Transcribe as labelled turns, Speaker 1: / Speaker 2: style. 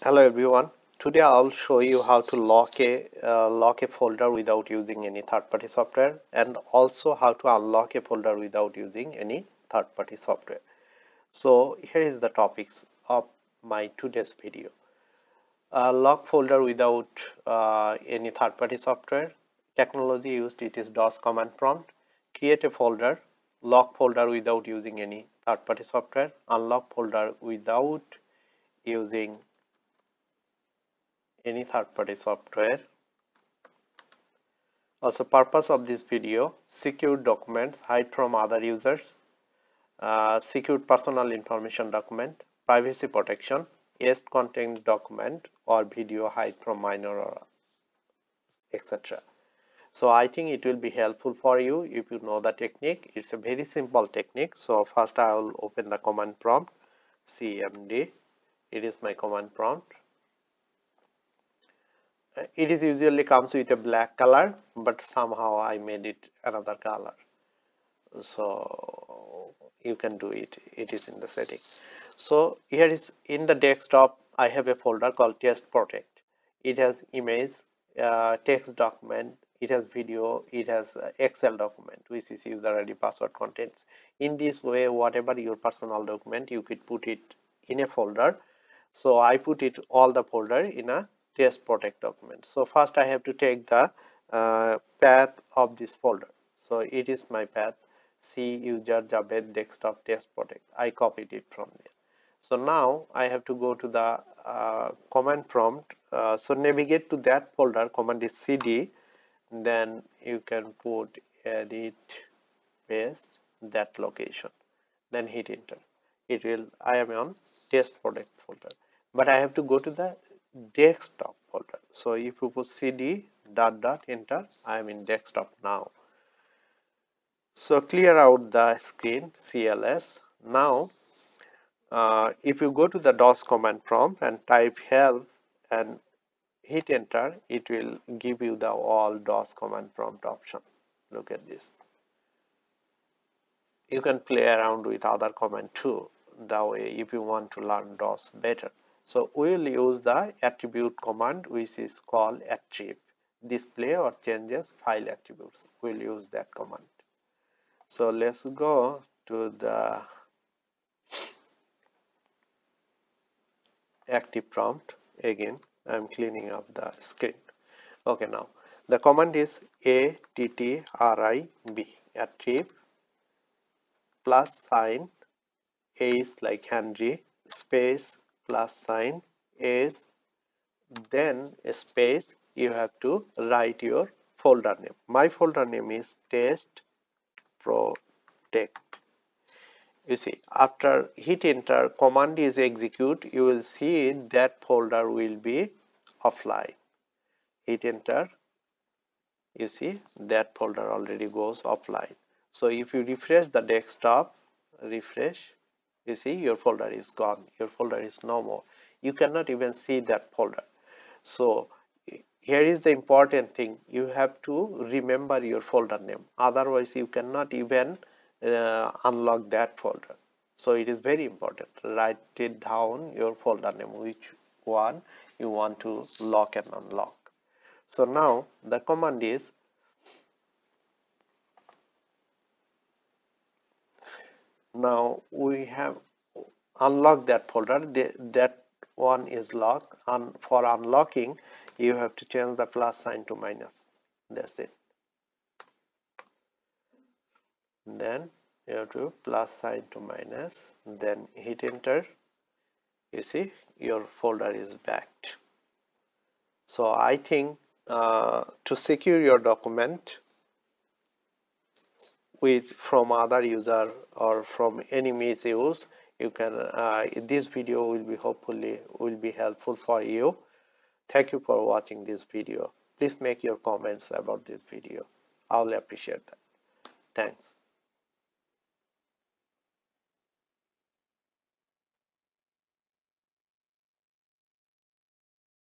Speaker 1: Hello everyone. Today I'll show you how to lock a folder without using any third-party software, and also how to unlock a folder without using any third-party software. So here is the topics of my today's video. Lock folder without any third-party software. Technology used, it is DOS command prompt. Create a folder. Lock folder without using any third-party software. Unlock folder without using any third-party software. Also, purpose of this video: secure documents, hide from other users, secure personal information document, privacy protection, EST content document or video, hide from minor or etc. So I think it will be helpful for you if you know the technique. It's a very simple technique. So first I will open the command prompt, cmd. It is my command prompt. It is usually comes with a black color, but somehow I made it another color. So you can do it. It is in the setting. So here is in the desktop, I have a folder called test protect. It has image, text document, it has video, it has Excel document, which is user ID password contents. In this way, whatever your personal document, you could put it in a folder. So I put it all the folder in a test protect document. So first I have to take the path of this folder. So it is my path, C user Javed desktop test protect. I copied it from there. So now I have to go to the command prompt. So navigate to that folder. Command is cd. Then you can put edit paste that location. Then hit enter. It will. I am on test protect folder, but I have to go to the desktop folder. So if you put cd dot dot enter, I am in desktop now. So clear out the screen cls. Now if you go to the DOS command prompt and type help and hit enter, it will give you the all DOS command prompt option. Look at this. You can play around with other command too, that way if you want to learn DOS better. So we will use the attribute command, which is called attrib, display or changes file attributes. We'll use that command. So let's go to the active prompt. Again, I'm cleaning up the screen. Okay, now the command is attrib, attrib plus sign, a is like Henry, space plus sign is, then space, you have to write your folder name. My folder name is test protect. You see, after hit enter, command is execute, you will see that folder will be offline. Hit enter, you see that folder already goes offline. So if you refresh the desktop, refresh, you see your folder is gone. Your folder is no more. You cannot even see that folder. So here is the important thing. You have to remember your folder name. Otherwise, you cannot even unlock that folder. So it is very important. Write it down your folder name, which one you want to lock and unlock. So now the command is, now we have unlocked that folder. That one is locked, and for unlocking you have to change the plus sign to minus. That's it. Then you have to plus sign to minus, then hit enter. You see your folder is backed. So I think to secure your document with from other user or from any misuse, you can this video will be hopefully will be helpful for you. Thank you for watching this video. Please make your comments about this video. I will appreciate that. Thanks.